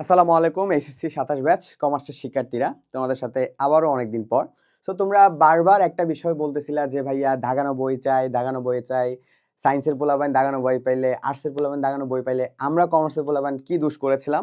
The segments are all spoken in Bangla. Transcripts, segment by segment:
আসসালামু আলাইকুম এসএসসি ২৭ ব্যাচ কমার্সের শিক্ষার্থীরা তোমাদের সাথে আবারও অনেকদিন পর। সো তোমরা বারবার একটা বিষয় বলতেছিলা যে ভাইয়া দাগানো বই চাই, দাগানো বই চাই। সায়েন্সের পোলাপান দাগানো বই পাইলে, আর্টসের পোলাপান দাগানো বই পাইলে আমরা কমার্সের পোলাপান কি দোষ করেছিলাম?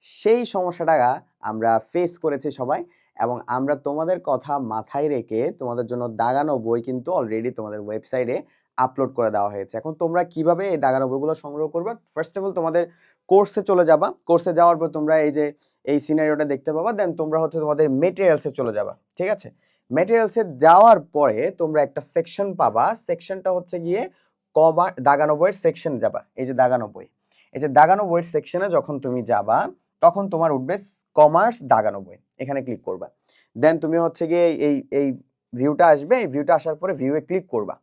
সেই সমস্যাটা আমরা ফেস করেছি সবাই এবং আমরা তোমাদের কথা মাথায় রেখে তোমাদের জন্য দাগানো বই কিন্তু অলরেডি তোমাদের ওয়েবসাইটে আপলোড করে দেওয়া হয়েছে। এখন তোমরা কিভাবে এই দাগানো বইগুলো সংগ্রহ করবে? ফার্স্ট অফ অল তোমাদের কোর্সে চলে যাবা। কোর্সে যাওয়ার পর তোমরা এই যে এই সিনারিওটা দেখতে পাবা। দেন তোমরা হচ্ছে তোমাদের মেটেরিয়ালসে চলে যাবা। ঠিক আছে? মেটেরিয়ালসে যাওয়ার পরে তোমরা একটা সেকশন পাবা। সেকশনটা হচ্ছে গিয়ে দাগানো বইয়ের সেকশন যাবা। এই যে দাগানো বই। এই যে দাগানো বইয়ের সেকশনে যখন তুমি যাবা তখন তোমার উঠবে কমার্স দাগানো বই। এখানে ক্লিক করবা। দেন তুমি হচ্ছে গিয়ে এই ভিউটা আসবে। এই ভিউটা আসার পরে ভিউয়ে ক্লিক করবা।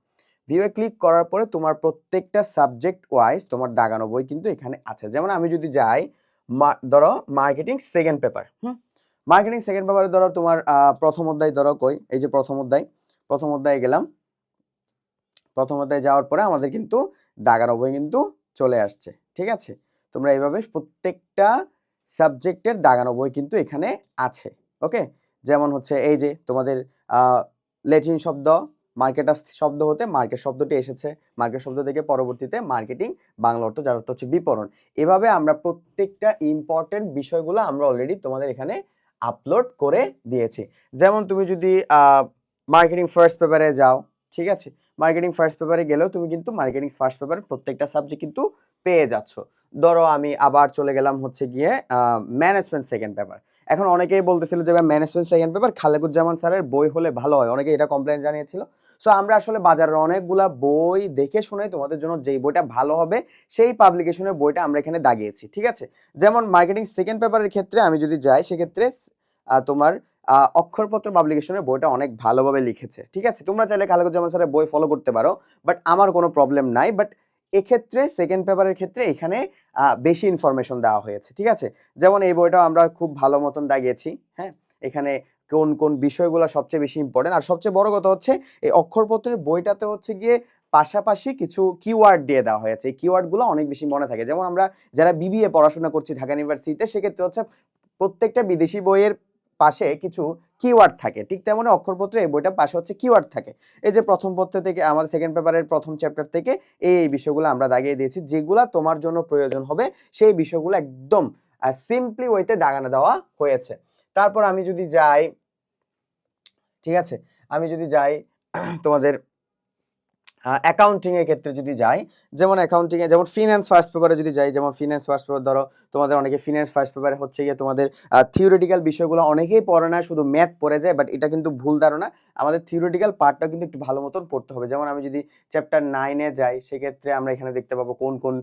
ভিউয়ে ক্লিক করার পরে তোমার প্রত্যেকটা সাবজেক্ট ওয়াইজ তোমার দাগানো বই কিন্তু এখানে আছে। যেমন আমি যদি যাই ধরো marketing second paper, marketing second পেপারে ধরো তোমার প্রথম অধ্যায় ধরো কই, এই যে প্রথম অধ্যায়ে গেলাম। প্রথম অধ্যায়ে যাওয়ার পরে আমাদের কিন্তু দাগানো বই কিন্তু চলে আসছে। ঠিক আছে? তোমরা এইভাবে প্রত্যেকটা সাবজেক্টের দাগানো বই কিন্তু এখানে আছে। ওকে? যেমন হচ্ছে এই যে তোমাদের ল্যাটিন শব্দ মার্কেটাস শব্দ হতে মার্কেট শব্দটি এসেছে। মার্কেট শব্দ থেকে পরবর্তীতে মার্কেটিং বাংলা অর্থ যার অর্থ হচ্ছে বিপণন। এভাবে আমরা প্রত্যেকটা ইম্পর্টেন্ট বিষয়গুলো আমরা অলরেডি তোমাদের এখানে আপলোড করে দিয়েছি। যেমন তুমি যদি মার্কেটিং ফার্স্ট পেপারে যাও, ঠিক আছে? মার্কেটিং ফার্স্ট পেপারে গেলেও তুমি কিন্তু মার্কেটিং ফার্স্ট পেপারের প্রত্যেকটা সাবজেক্ট কিন্তু পেয়ে যাচ্ছ। ধরো আমি আবার চলে গেলাম হচ্ছে গিয়ে ম্যানেজমেন্ট সেকেন্ড পেপার। এখন অনেকেই বলতেছিল যে ম্যানেজমেন্ট সেকেন্ড পেপার খালেকুজ্জামান স্যারের বই হলে ভালো হয়, অনেকে এটা কমপ্লেন জানিয়েছিল। সো আমরা আসলে বাজারের অনেকগুলা বই দেখে শুনে তোমাদের জন্য যেই বইটা ভালো হবে সেই পাবলিকেশনের বইটা আমরা এখানে দাগিয়েছি। ঠিক আছে? যেমন মার্কেটিং সেকেন্ড পেপারের ক্ষেত্রে আমি যদি যাই সেক্ষেত্রে তোমার অক্ষরপত্র পাবলিকেশনের বইটা অনেক ভালোভাবে লিখেছে। ঠিক আছে? তোমরা চাইলে খালেকুজ্জামান স্যারের বই ফলো করতে পারো, বাট আমার কোনো প্রবলেম নাই। বাট এক্ষেত্রে সেকেন্ড পেপারের ক্ষেত্রে এখানে বেশি ইনফরমেশন দেওয়া হয়েছে। ঠিক আছে? যেমন এই বইটাও আমরা খুব ভালো মতন দাগিয়েছি। হ্যাঁ, এখানে কোন কোন বিষয়গুলো সবচেয়ে বেশি ইম্পর্টেন্ট, আর সবচেয়ে বড় কথা হচ্ছে এই অক্ষরপত্রের বইটাতে হচ্ছে গিয়ে পাশাপাশি কিছু কিওয়ার্ড দিয়ে দেওয়া হয়েছে। এই কিওয়ার্ডগুলো অনেক বেশি মনে থাকে। যেমন আমরা যারা বিবিএ পড়াশোনা করছি ঢাকা ইউনিভার্সিটিতে, সেক্ষেত্রে হচ্ছে প্রত্যেকটা বিদেশি বইয়ের পাশে কিছু কিওয়ার্ড থাকে, ঠিক তেমনি অক্ষরপত্রে এই বইটার পাশে হচ্ছে কিওয়ার্ড থাকে। এই যে প্রথম পত্র থেকে আমাদের সেকেন্ড পেপারের প্রথম চ্যাপ্টার থেকে এই বিষয়গুলো আমরা দাগিয়ে দিয়েছি, যেগুলা তোমার জন্য প্রয়োজন হবে সেই বিষয়গুলো একদম সিম্পলি ওইতে দাগানো দেওয়া হয়েছে। তারপর আমি যদি যাই, ঠিক আছে, আমি যদি যাই তোমাদের অ্যাকাউন্টিং এর ক্ষেত্রে যদি যাই, যেমন অ্যাকাউন্টিং এ যেমন ফিনান্স ফার্স্ট পেপারে যদি যাই, যেমন ফিনান্স ফার্স্ট পেপার ধরো তোমাদের অনেকে ফিনান্স ফার্স্ট পেপারে হচ্ছে গিয়ে তোমাদের থিওরিটিক্যাল বিষয়গুলো অনেকেই পড়ে না, শুধু ম্যাথ পড়ে যায়। বাট এটা কিন্তু ভুল ধারণা। আমাদের থিওরিটিক্যাল পার্টটা কিন্তু একটু ভালো মতন পড়তে হবে। যেমন আমি যদি চ্যাপ্টার 9 এ যাই, সেক্ষেত্রে আমরা এখানে দেখতে পাবো কোন কোন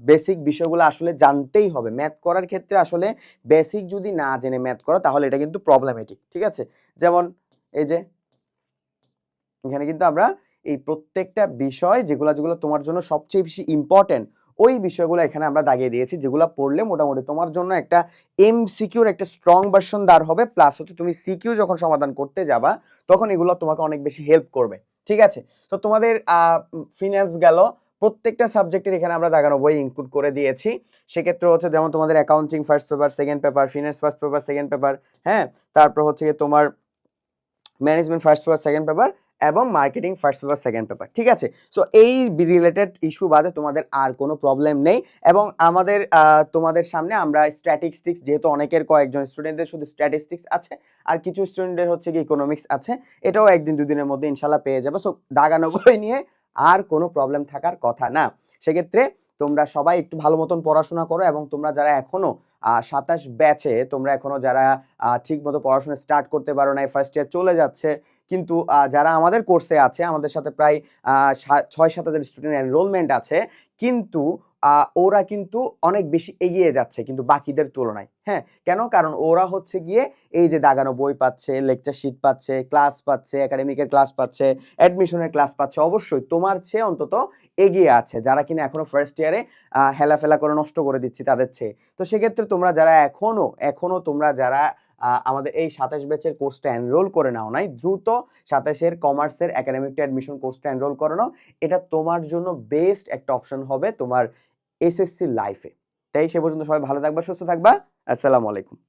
বেসিক বিষয়গুলো আসলে জানতেই হবে। ম্যাথ করার ক্ষেত্রে আসলে বেসিক যদি না জেনে ম্যাথ করো তাহলে এটা কিন্তু প্রবলেমেটিক। ঠিক আছে? যেমন এই যে এখানে কিন্তু আমরা এই প্রত্যেকটা বিষয় যেগুলো যেগুলো তোমার জন্য সবচেয়ে বেশি ইম্পর্টেন্ট ওই বিষয়গুলো এখানে আমরা দাগিয়ে দিয়েছি, যেগুলো পড়লে মোটামুটি তোমার জন্য একটা এমসিকিউর একটা স্ট্রং ভার্সন দাঁড় হবে। প্লাস হচ্ছে তুমি সিকিউ যখন সমাধান করতে যাবা তখন এগুলো তোমাকে অনেক বেশি হেল্প করবে। ঠিক আছে? তো তোমাদের ফিনান্স গেল, প্রত্যেকটা সাবজেক্টের এখানে আমরা দাগানো বই ইনক্লুড করে দিয়েছি। সেক্ষেত্রে হচ্ছে যেমন তোমাদের accounting first paper second paper, finance first paper second paper, হ্যাঁ, তারপর হচ্ছে তোমার management first paper second paper এবং marketing first paper second paper. ঠিক আছে? সো এই রিলেটেড ইস্যু বাদে তোমাদের আর কোনো প্রবলেম নেই। এবং আমাদের তোমাদের সামনে আমরা স্ট্যাটিস্টিক্স, যেহেতু অনেকের কয়েকজন স্টুডেন্টদের শুধু স্ট্যাটিস্টিক্স আছে আর কিছু স্টুডেন্টের হচ্ছে কি ইকোনমিক্স আছে, এটাও একদিন দুদিনের মধ্যে ইনশাল্লাহ পেয়ে যাবে। সো দাগানো বই নিয়ে আর কোনো প্রবলেম থাকার কথা না। সেক্ষেত্রে তোমরা সবাই একটু ভালো মতন পড়াশোনা করো এবং তোমরা যারা এখনো 27 ব্যাচে তোমরা এখনো যারা ঠিক মতো পড়াশোনা স্টার্ট করতে পারো না, ফার্স্ট ইয়ার চলে যাচ্ছে, কিন্তু যারা আমাদের কোর্সে আছে, আমাদের সাথে প্রায় 6-7 হাজার স্টুডেন্ট এনরোলমেন্ট আছে, কিন্তু ওরা কিন্তু অনেক বেশি এগিয়ে যাচ্ছে কিন্তু বাকিদের তুলনায়। হ্যাঁ, কেন? কারণ ওরা হচ্ছে গিয়ে এই যে দাগানো বই পাচ্ছে, লেকচার শিট পাচ্ছে, ক্লাস পাচ্ছে, একাডেমিকের ক্লাস পাচ্ছে, অ্যাডমিশনের ক্লাস পাচ্ছে। অবশ্যই তোমার চেয়ে অন্তত এগিয়ে আছে, যারা কিনা এখনো ফার্স্ট ইয়ারে হেলাফেলা করে নষ্ট করে দিচ্ছি তাদের চেয়ে। তো সেক্ষেত্রে তোমরা যারা এখনো তোমরা যারা আমাদের এই 27 ব্যাচের কোর্সটা এনরোল করে নাও নাই, দ্রুত 27 কমার্সের একাডেমিক টু অ্যাডমিশন কোর্সটা এনরোল করে নাও। এটা তোমার জন্য বেস্ট একটা অপশন হবে তোমার এসএসসি লাইফে। সে পর্যন্ত সবাই ভালো থাকবা, সুস্থ থাকবা। আসসালামু আলাইকুম।